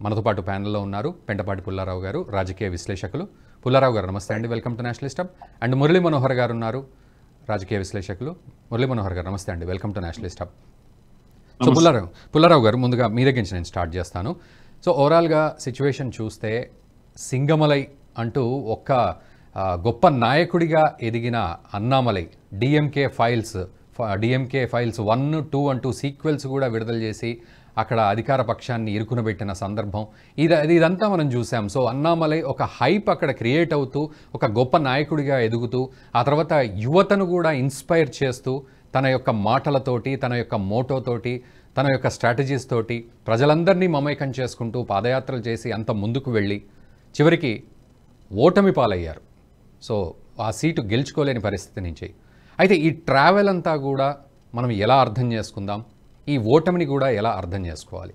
మనతో పాటు ప్యానెల్లో ఉన్నారు పెంటపాటి పుల్లారావు గారు, రాజకీయ విశ్లేషకులు. పుల్లారావు గారు నమస్తే అండి, welcome to Nationalist hub. And Murali Manohar గారు ఉన్నారు, రాజకీయ విశ్లేషకులు. మురళీ మనోహర్ గారు నమస్తే అండి, welcome to Nationalist hub. So Pullarao గారు, ముందుగా మీ దగ్గర నుంచి నేను స్టార్ట్ చేస్తాను. సో ఓవరాల్గా సిచ్యువేషన్ చూస్తే సింగమలై అంటూ ఒక్క గొప్ప నాయకుడిగా ఎదిగిన అన్నామలై డిఎంకే ఫైల్స్ 1, 2 అంటూ సీక్వెల్స్ కూడా విడుదల చేసి అక్కడ అధికార పక్షాన్ని ఇరుకునబెట్టిన సందర్భం ఇదంతా మనం చూసాం. సో అన్నామలై ఒక హైప్ అక్కడ క్రియేట్ అవుతూ ఒక గొప్ప నాయకుడిగా ఎదుగుతూ ఆ తర్వాత యువతను కూడా ఇన్స్పైర్ చేస్తూ తన యొక్క మాటలతోటి, తన యొక్క మోటోతోటి, తన యొక్క స్ట్రాటజీస్ తోటి ప్రజలందరినీ మమేకం చేసుకుంటూ పాదయాత్రలు చేసి అంత ముందుకు వెళ్ళి చివరికి ఓటమి పాలయ్యారు. సో ఆ సీటు గెలుచుకోలేని పరిస్థితి నుంచి. అయితే ఈ ట్రావెల్ అంతా కూడా మనం ఎలా అర్థం చేసుకుందాం, ఈ ఓటమిని కూడా ఎలా అర్థం చేసుకోవాలి?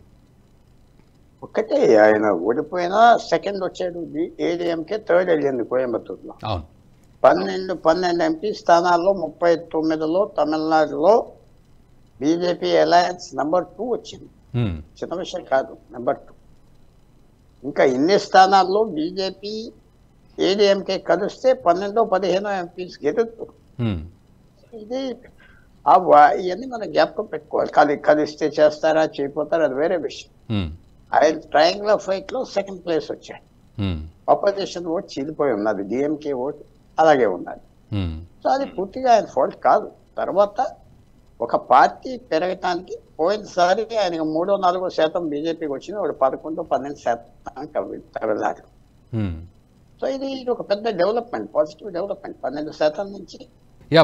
ఒక్కటే, ఆయన ఓడిపోయినా సెకండ్ వచ్చాడు. ఏడీఎంకే థర్డ్ వెళ్ళింది కోయంబత్తూరులో. అవును, 12 ఎంపీ స్థానాల్లో 39లో తమిళనాడులో బీజేపీ అలయన్స్ నెంబర్ 2 వచ్చింది. చిన్న విషయం కాదు, నెంబర్ 2. ఇంకా ఇన్ని స్థానాల్లో బీజేపీ ఏడీఎంకే కలిస్తే 12-15 ఎంపీస్ గెలుస్తారు. ఇది ఇవన్నీ మనం జ్ఞాపకం పెట్టుకోవాలి. కలిస్తే చేస్తారా, చేయపోతారా, అది వేరే విషయం. ఆయన ట్రయాంగులర్ ఫైట్ లో సెకండ్ ప్లేస్ వచ్చాడు. ఆపోజిషన్ ఓట్ చీలిపోయి ఉన్నది, డిఎంకే ఓట్ అలాగే ఉన్నది. సో అది పూర్తిగా ఆయన ఫాల్ట్ కాదు. తర్వాత ఒక పార్టీ పెరగటానికి పోయినసారి ఆయనకు 3-4% బీజేపీకి వచ్చింది, వాడు 11-12% తమిళనాడు. సో ఇది ఒక పెద్ద డెవలప్మెంట్, పాజిటివ్ డెవలప్మెంట్ 12% నుంచి.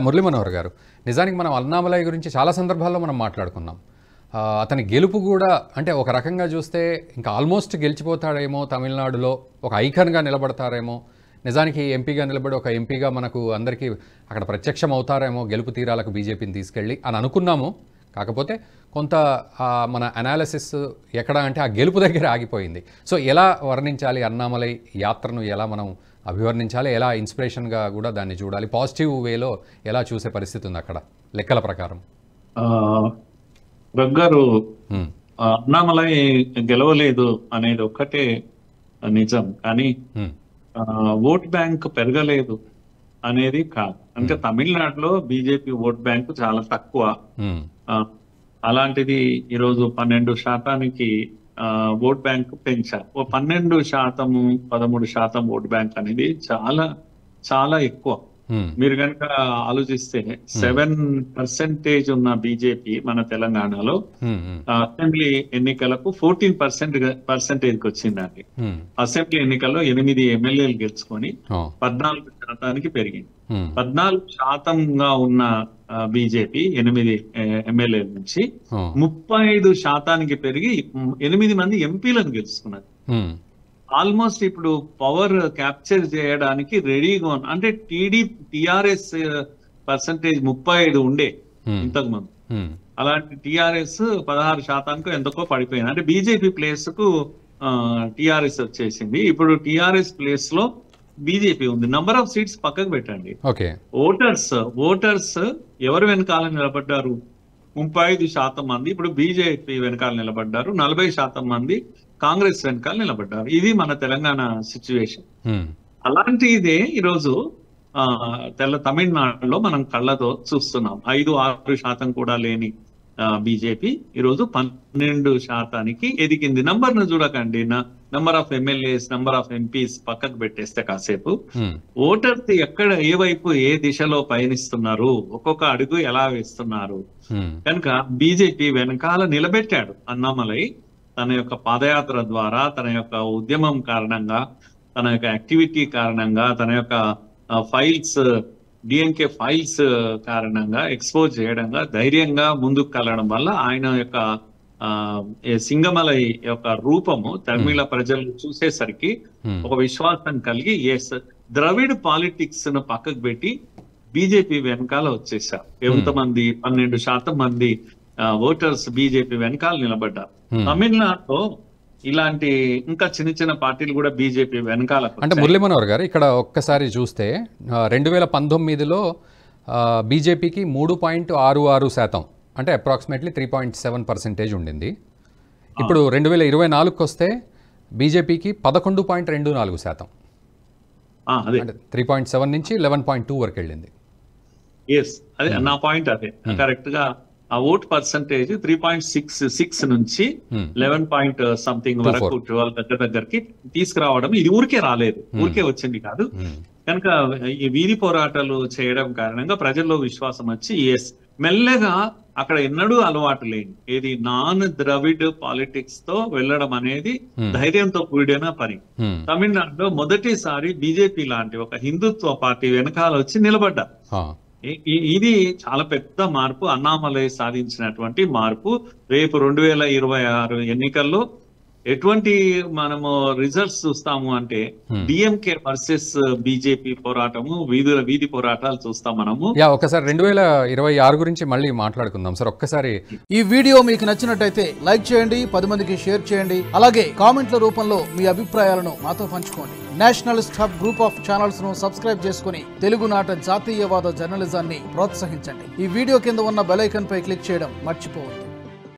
మురళీ మనోహర్ గారు, నిజానికి మనం అన్నామలై గురించి చాలా సందర్భాల్లో మనం మాట్లాడుకున్నాం. అతని గెలుపు కూడా అంటే ఒక రకంగా చూస్తే ఇంకా ఆల్మోస్ట్ గెలిచిపోతాడేమో, తమిళనాడులో ఒక ఐకాన్గా నిలబడతారేమో, నిజానికి ఎంపీగా నిలబడి ఒక ఎంపీగా మనకు అందరికీ అక్కడ ప్రత్యక్షం అవుతారేమో గెలుపు తీరాలకు బీజేపీని తీసుకెళ్ళి అని అనుకున్నాము. కాకపోతే కొంత మన అనాలిసిస్ ఎక్కడ అంటే ఆ గెలుపు దగ్గర ఆగిపోయింది. సో ఎలా వర్ణించాలి అన్నామలై యాత్రను, ఎలా మనం అభివర్ణించాలి, ఎలా ఇన్స్పిరేషన్గా కూడా దాన్ని చూడాలి, పాజిటివ్ వేలో ఎలా చూసే పరిస్థితి ఉంది అక్కడ లెక్కల ప్రకారం? గారు, అన్నామలై గెలవలేదు అనేది ఒక్కటే నిజం, కానీ ఓట్ బ్యాంక్ పెరగలేదు అనేది కాదు. అంటే తమిళనాడులో బీజేపీ ఓట్ బ్యాంక్ చాలా తక్కువ. అలాంటిది ఈరోజు 12% ఓట్ బ్యాంక్ పెంచారు. 12%, 13% ఓట్ బ్యాంక్ అనేది చాలా చాలా ఎక్కువ. మీరు కనుక ఆలోచిస్తే 7% ఉన్న బీజేపీ మన తెలంగాణలో అసెంబ్లీ ఎన్నికలకు 14% వచ్చిందండి. అసెంబ్లీ ఎన్నికల్లో 8 ఎమ్మెల్యేలు గెలుచుకొని 14% పెరిగింది. 14% ఉన్న బీజేపీ 8 ఎమ్మెల్యేల నుంచి 35% పెరిగి 8 మంది ఎంపీలను గెలుచుకున్నది. ఆల్మోస్ట్ ఇప్పుడు పవర్ క్యాప్చర్ చేయడానికి రెడీగా ఉన్న, అంటే టిఆర్ఎస్ పర్సంటేజ్ 35 ఉండే ఇంతకు ముందు. అలాంటి టిఆర్ఎస్ 16% ఎంతకో పడిపోయింది. అంటే బీజేపీ ప్లేస్ కు టిఆర్ఎస్ వచ్చేసింది. ఇప్పుడు టిఆర్ఎస్ ప్లేస్ లో బీజేపీ ఉంది. నంబర్ ఆఫ్ సీట్స్ పక్కకు పెట్టండి. ఓటర్స్ ఎవరు వెనకాల నిలబడ్డారు? 35% మంది ఇప్పుడు బీజేపీ వెనకాల నిలబడ్డారు, 40% మంది కాంగ్రెస్ వెనకాల నిలబడ్డారు. ఇది మన తెలంగాణ సిచ్యువేషన్. అలాంటిదే ఈరోజు తమిళనాడులో మనం కళ్ళతో చూస్తున్నాం. 5-6% కూడా లేని బీజేపీ ఈరోజు 12% ఎదిగింది. నంబర్ ను చూడకండి, number of MLAs, number of MPs పక్కకు పెట్టేస్తే కాసేపు ఓటర్స్ ఎక్కడ, ఏ వైపు, ఏ దిశలో పయనిస్తున్నారు, ఒక్కొక్క అడుగు ఎలా వేస్తున్నారు కనుక బీజేపీ వెనకాల నిలబెట్టాడు అన్నామలై. తన యొక్క పాదయాత్ర ద్వారా, తన యొక్క ఉద్యమం కారణంగా, తన యొక్క యాక్టివిటీ కారణంగా, తన యొక్క ఫైల్స్, డిఎంకే ఫైల్స్ కారణంగా ఎక్స్పోజ్ చేయడంగా, ధైర్యంగా ముందుకు కలగడం వల్ల ఆయన యొక్క సింగమలై యొక్క రూపము తమిళ ప్రజలు చూసేసరికి ఒక విశ్వాసం కలిగి ద్రవిడ్ పాలిటిక్స్ ను పక్కకు పెట్టి బీజేపీ వెనకాల వచ్చేసారు. ఎంతమంది 12% మంది ఓటర్స్ బీజేపీ వెనకాల నిలబడ్డారు. తమిళనాడులో ఇలాంటి ఇంకా చిన్న చిన్న పార్టీలు కూడా బీజేపీ వెనకాల. అంటే మురళీ మనోహర్ గారు, ఇక్కడ ఒక్కసారి చూస్తే 2019లో బీజేపీకి 3.66%, అంటే అప్రాక్సిమేట్లీ 3.7% ఉండింది. ఇప్పుడు 2024కి వస్తే బీజేపీకి 11.24%. అదే అంటే 3.7 నుంచి 11.2 వరకు వెళ్ళింది. ఎస్, అదే నా పాయింట్. అదే కరెక్ట్ గా ఆ ఓట్ పర్సంటేజ్ 3.66 నుంచి 11 వరకు 12 దగ్గరికి తీసుకురావడం, ఇది ఊరికే రాలేదు, ఊరికే వచ్చింది కాదు. కనుక ఈ వీధి పోరాటాలు చేయడం కారణంగా ప్రజల్లో విశ్వాసం వచ్చి మెల్లగా అక్కడ ఎన్నడూ అలవాటు లేని ఏది నాన్ ద్రవిడ్ పాలిటిక్స్ తో వెళ్ళడం అనేది ధైర్యంతో కూడిన పని. తమిళనాడులో మొదటిసారి బీజేపీ లాంటి ఒక హిందుత్వ పార్టీ వెనకాల వచ్చి నిలబడ్డా. ఇది చాలా పెద్ద మార్పు, అన్నామలై సాధించినటువంటి మార్పు. రేపు 2026 ఎన్నికల్లో ఎటువంటి మనము రిజల్ట్స్ చూస్తాము అంటే డిఎంకే వర్సెస్ బీజేపీ పోరాటము, వీధి పోరాటాలు చూస్తాం మనము. ఒకసారి 2026 గురించి మళ్ళీ మాట్లాడుకుందాం సార్. ఒక్కసారి ఈ వీడియో మీకు నచ్చినట్టయితే లైక్ చేయండి, 10 మందికి షేర్ చేయండి, అలాగే కామెంట్ల రూపంలో మీ అభిప్రాయాలను మాతో పంచుకోండి. Nationalist hub group of channels ను సబ్స్క్రైబ్ చేసుకుని తెలుగునాట జాతీయవాద జర్నలిజాన్ని ప్రోత్సహించండి. ఈ వీడియో కింద ఉన్న బెల్ ఐకాన్ పై క్లిక్ చేయడం మర్చిపోవద్దు.